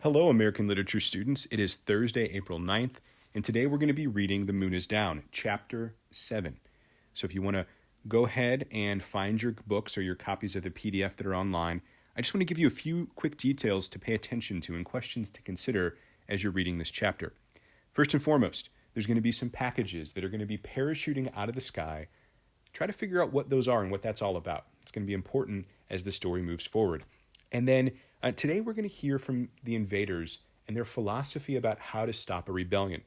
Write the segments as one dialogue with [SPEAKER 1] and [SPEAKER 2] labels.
[SPEAKER 1] Hello, American literature students. It is Thursday, April 9th, and today we're going to be reading The Moon is Down, Chapter 7. So if you want to go ahead and find your books or your copies of the PDF that are online, I just want to give you a few quick details to pay attention to and questions to consider as you're reading this chapter. First and foremost, there's going to be some packages that are going to be parachuting out of the sky. Try to figure out what those are and what that's all about. It's going to be important as the story moves forward. And then today we're going to hear from the invaders and their philosophy about how to stop a rebellion.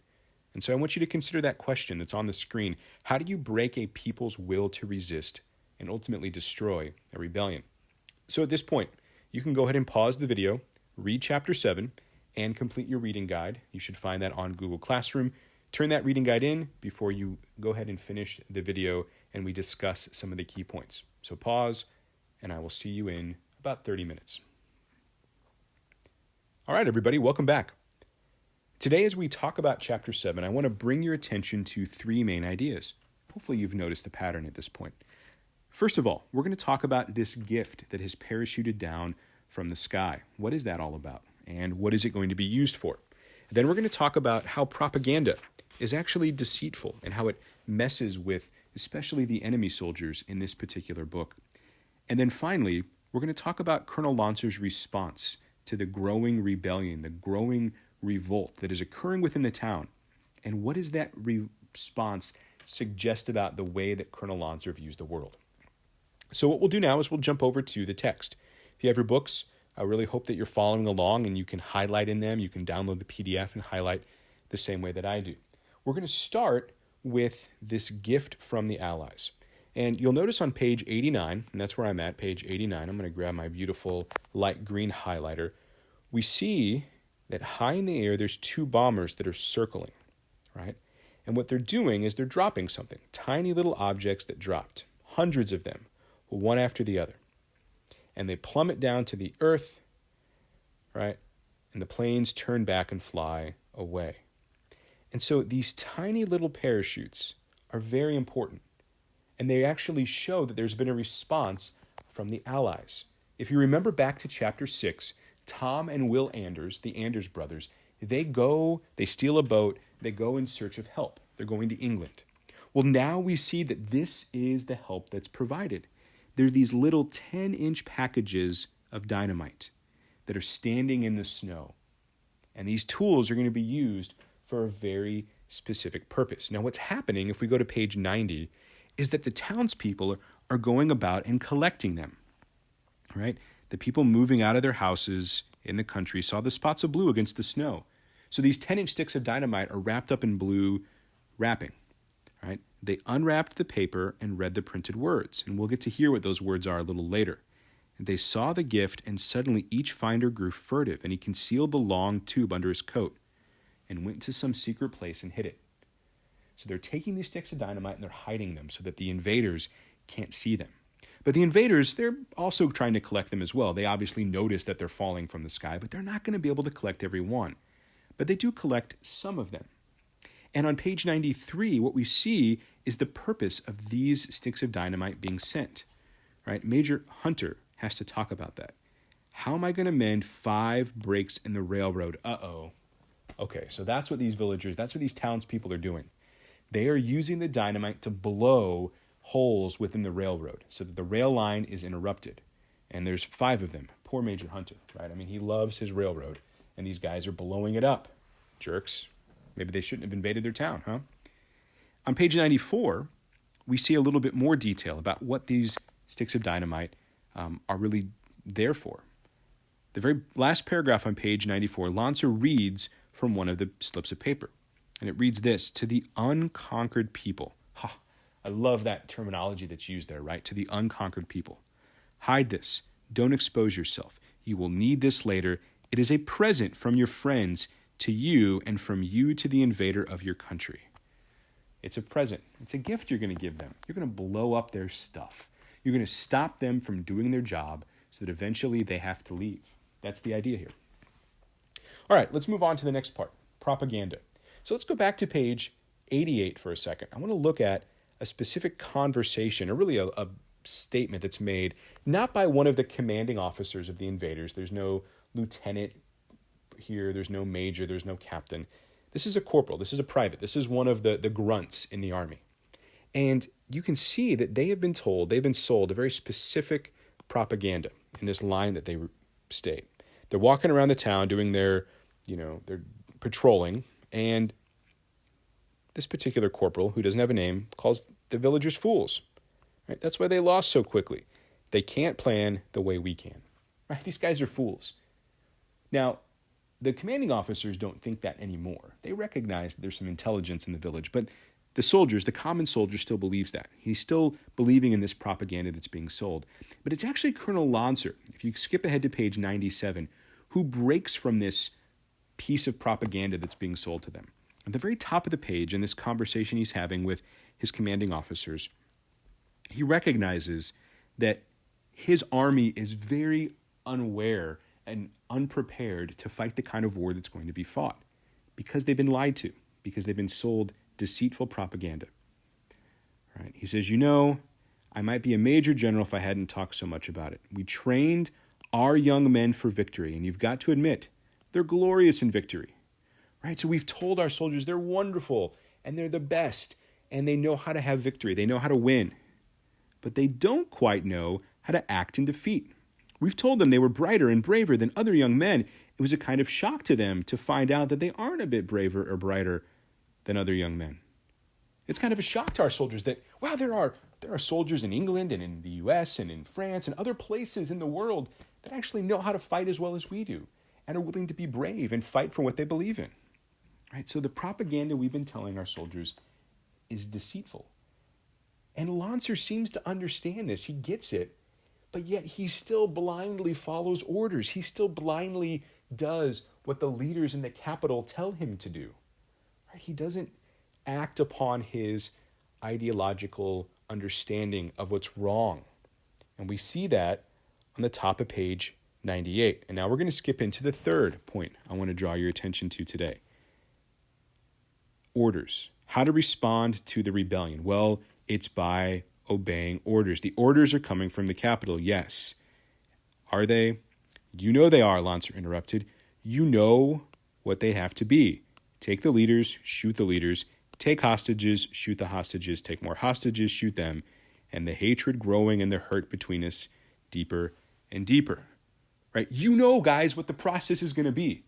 [SPEAKER 1] And so I want you to consider that question that's on the screen. How do you break a people's will to resist and ultimately destroy a rebellion? So at this point, you can go ahead and pause the video, read Chapter 7, and complete your reading guide. You should find that on Google Classroom. Turn that reading guide in before you go ahead and finish the video and we discuss some of the key points. So pause, and I will see you in about 30 minutes. All right, everybody, welcome back. Today, as we talk about Chapter 7, I want to bring your attention to three main ideas. Hopefully you've noticed the pattern at this point. First of all, we're going to talk about this gift that has parachuted down from the sky. What is that all about? And what is it going to be used for? Then we're going to talk about how propaganda is actually deceitful and how it messes with especially the enemy soldiers in this particular book. And then finally, we're going to talk about Colonel Launcer's response to the growing rebellion, the growing revolt that is occurring within the town. And what does that response suggest about the way that Colonel Launcer views the world? So what we'll do now is we'll jump over to the text. If you have your books, I really hope that you're following along and you can highlight in them. You can download the PDF and highlight the same way that I do. We're going to start with this gift from the Allies. And you'll notice on page 89, and that's where I'm at, page 89, I'm going to grab my beautiful light green highlighter. We see that high in the air, there's two bombers that are circling, right? And what they're doing is they're dropping something, tiny little objects that dropped, hundreds of them, one after the other. And they plummet down to the earth, right? And the planes turn back and fly away. And so these tiny little parachutes are very important. And they actually show that there's been a response from the Allies. If you remember back to Chapter 6, Tom and Will Anders, the Anders brothers, they steal a boat, they go in search of help. They're going to England. Well, now we see that this is the help that's provided. There are these little 10-inch packages of dynamite that are standing in the snow. And these tools are going to be used for a very specific purpose. Now, what's happening, if we go to page 90, is that the townspeople are going about and collecting them, right? The people moving out of their houses in the country saw the spots of blue against the snow. So these 10-inch sticks of dynamite are wrapped up in blue wrapping, right? They unwrapped the paper and read the printed words, and we'll get to hear what those words are a little later. And they saw the gift, and suddenly each finder grew furtive, and he concealed the long tube under his coat and went to some secret place and hid it. So they're taking these sticks of dynamite and they're hiding them so that the invaders can't see them. But the invaders, they're also trying to collect them as well. They obviously notice that they're falling from the sky, but they're not going to be able to collect every one. But they do collect some of them. And on page 93, what we see is the purpose of these sticks of dynamite being sent. Right? Major Hunter has to talk about that. How am I going to mend 5 breaks in the railroad? Uh-oh. Okay, so that's what these townspeople are doing. They are using the dynamite to blow holes within the railroad so that the rail line is interrupted. And there's 5 of them. Poor Major Hunter, right? I mean, he loves his railroad, and these guys are blowing it up. Jerks. Maybe they shouldn't have invaded their town, huh? On page 94, we see a little bit more detail about what these sticks of dynamite are really there for. The very last paragraph on page 94, Lancer reads from one of the slips of paper. And it reads this: to the unconquered people. I love that terminology that's used there, right? To the unconquered people. Hide this. Don't expose yourself. You will need this later. It is a present from your friends to you and from you to the invader of your country. It's a present. It's a gift you're going to give them. You're going to blow up their stuff. You're going to stop them from doing their job so that eventually they have to leave. That's the idea here. All right, let's move on to the next part, propaganda. So let's go back to page 88 for a second. I want to look at a specific conversation, or really a statement that's made, not by one of the commanding officers of the invaders. There's no lieutenant here. There's no major. There's no captain. This is a corporal. This is a private. This is one of the grunts in the army. And you can see that they've been sold a very specific propaganda in this line that they state. They're walking around the town doing their patrolling, and this particular corporal, who doesn't have a name, calls the villagers fools. Right? That's why they lost so quickly. They can't plan the way we can. Right? These guys are fools. Now, the commanding officers don't think that anymore. They recognize that there's some intelligence in the village, but the soldiers, the common soldier, still believes that. He's still believing in this propaganda that's being sold. But it's actually Colonel Lancer, if you skip ahead to page 97, who breaks from this piece of propaganda that's being sold to them. At the very top of the page, in this conversation he's having with his commanding officers, he recognizes that his army is very unaware and unprepared to fight the kind of war that's going to be fought because they've been lied to, because they've been sold deceitful propaganda. Right? He says, I might be a major general if I hadn't talked so much about it. We trained our young men for victory, and you've got to admit, they're glorious in victory. Right? So we've told our soldiers they're wonderful, and they're the best, and they know how to have victory. They know how to win. But they don't quite know how to act in defeat. We've told them they were brighter and braver than other young men. It was a kind of shock to them to find out that they aren't a bit braver or brighter than other young men. It's kind of a shock to our soldiers that, wow, there are soldiers in England and in the US and in France and other places in the world that actually know how to fight as well as we do and are willing to be brave and fight for what they believe in. Right? So the propaganda we've been telling our soldiers is deceitful. And Lancer seems to understand this. He gets it, but yet he still blindly follows orders. He still blindly does what the leaders in the capital tell him to do. Right? He doesn't act upon his ideological understanding of what's wrong. And we see that on the top of page 98. And now we're going to skip into the third point I want to draw your attention to today. Orders. How to respond to the rebellion. Well, it's by obeying orders. The orders are coming from the capital, yes. Are they? You know they are, Lancer interrupted. You know what they have to be. Take the leaders, shoot the leaders. Take hostages, shoot the hostages. Take more hostages, shoot them. And the hatred growing and the hurt between us deeper and deeper. Right? You know, guys, what the process is going to be.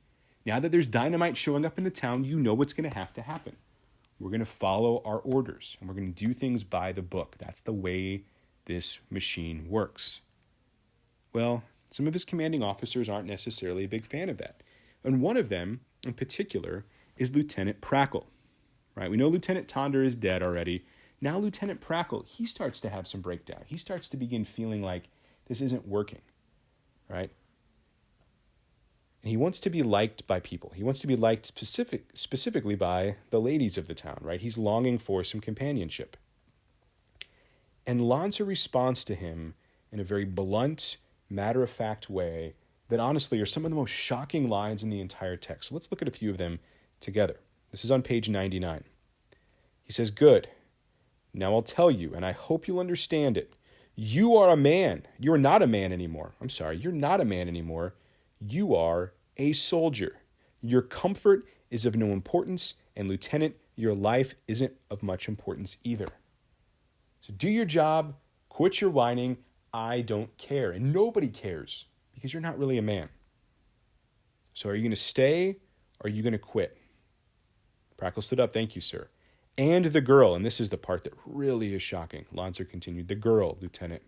[SPEAKER 1] Now that there's dynamite showing up in the town, you know what's going to have to happen. We're going to follow our orders, and we're going to do things by the book. That's the way this machine works. Well, some of his commanding officers aren't necessarily a big fan of that. And one of them, in particular, is Lieutenant Prackle. Right? We know Lieutenant Tonder is dead already. Now Lieutenant Prackle, he starts to have some breakdown. He starts to begin feeling like this isn't working. Right? And he wants to be liked by people. He wants to be liked specifically by the ladies of the town, right? He's longing for some companionship. And Lancer responds to him in a very blunt, matter-of-fact way that honestly are some of the most shocking lines in the entire text. So let's look at a few of them together. This is on page 99. He says, "Good. Now I'll tell you, and I hope you'll understand it. You are a man. You are not a man anymore. I'm sorry, you're not a man anymore. You are a soldier. Your comfort is of no importance, and Lieutenant, your life isn't of much importance either. So do your job, quit your whining, I don't care." And nobody cares, because you're not really a man. So are you going to stay, or are you going to quit? Prackle stood up. "Thank you, sir. And the girl," and this is the part that really is shocking. Lancer continued, "The girl, Lieutenant.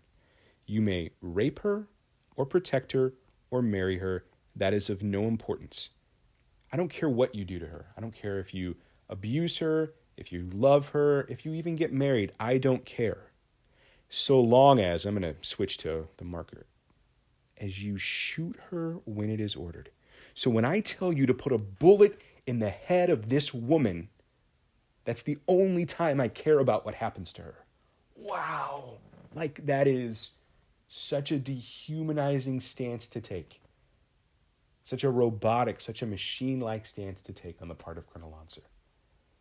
[SPEAKER 1] You may rape her, or protect her, or marry her. That is of no importance. I don't care what you do to her. I don't care if you abuse her, if you love her, if you even get married. I don't care. So long as," I'm going to switch to the marker, "as you shoot her when it is ordered." So when I tell you to put a bullet in the head of this woman, that's the only time I care about what happens to her. Wow. Like, that is such a dehumanizing stance to take. Such a robotic, such a machine-like stance to take on the part of Colonel Lancer.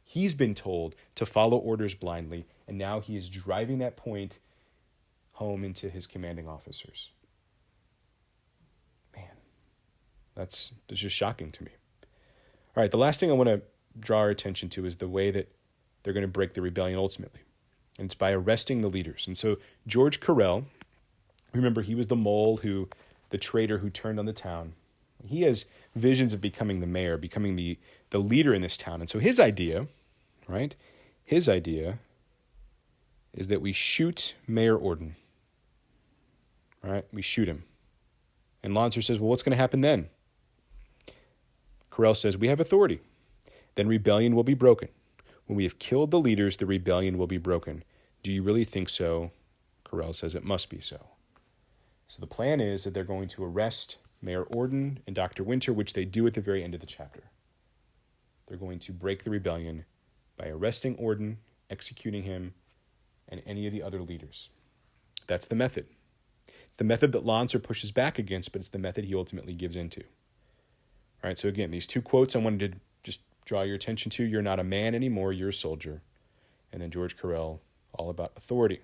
[SPEAKER 1] He's been told to follow orders blindly, and now he is driving that point home into his commanding officers. Man, That's just shocking to me. All right, the last thing I want to draw our attention to is the way that they're going to break the rebellion ultimately. And it's by arresting the leaders. And so George Carell, remember, he was the mole the traitor who turned on the town. He has visions of becoming the mayor, becoming the leader in this town. And so his idea, right? His idea is that we shoot Mayor Orden. All right, we shoot him. And Lonser says, well, what's going to happen then? Carell says, we have authority. Then rebellion will be broken. When we have killed the leaders, the rebellion will be broken. Do you really think so? Carell says, it must be so. So the plan is that they're going to arrest Mayor Orden and Dr. Winter, which they do at the very end of the chapter. They're going to break the rebellion by arresting Orden, executing him, and any of the other leaders. That's the method. It's the method that Lonser pushes back against, but it's the method he ultimately gives into. All right, so again, these two quotes I wanted to just draw your attention to. You're not a man anymore, you're a soldier. And then George Carell, all about authority.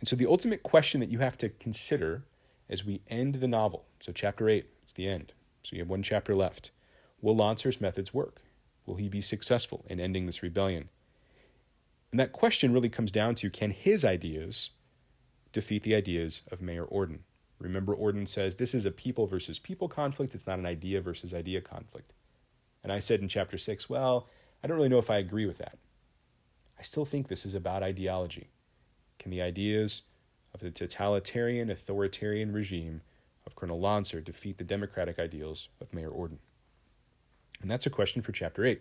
[SPEAKER 1] And so the ultimate question that you have to consider as we end the novel, so chapter 8, it's the end, so you have one chapter left. Will Lonser's methods work? Will he be successful in ending this rebellion? And that question really comes down to, can his ideas defeat the ideas of Mayor Orden? Remember, Orden says this is a people versus people conflict. It's not an idea versus idea conflict. And I said in chapter 6, well, I don't really know if I agree with that. I still think this is about ideology. Can the ideas of the totalitarian, authoritarian regime of Colonel Lonser defeat the democratic ideals of Mayor Orden? And that's a question for chapter 8.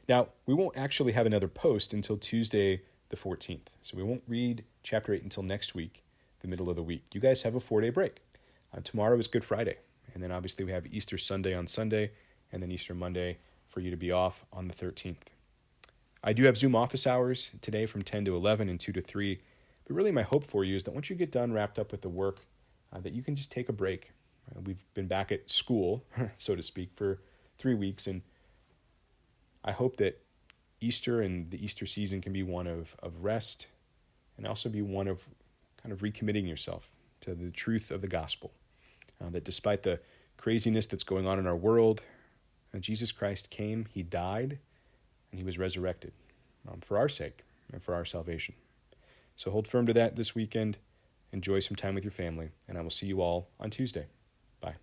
[SPEAKER 1] Now, we won't actually have another post until Tuesday the 14th. So we won't read chapter 8 until next week, the middle of the week. You guys have a 4-day break. Tomorrow is Good Friday. And then obviously we have Easter Sunday on Sunday, and then Easter Monday for you to be off on the 13th. I do have Zoom office hours today from 10 to 11 and 2 to 3. But really my hope for you is that once you get done, wrapped up with the work, that you can just take a break. We've been back at school, so to speak, for 3 weeks. And I hope that Easter and the Easter season can be one of rest and also be one of kind of recommitting yourself to the truth of the gospel. That despite the craziness that's going on in our world, Jesus Christ came, he died, and he was resurrected for our sake and for our salvation. So hold firm to that this weekend. Enjoy some time with your family, and I will see you all on Tuesday. Bye.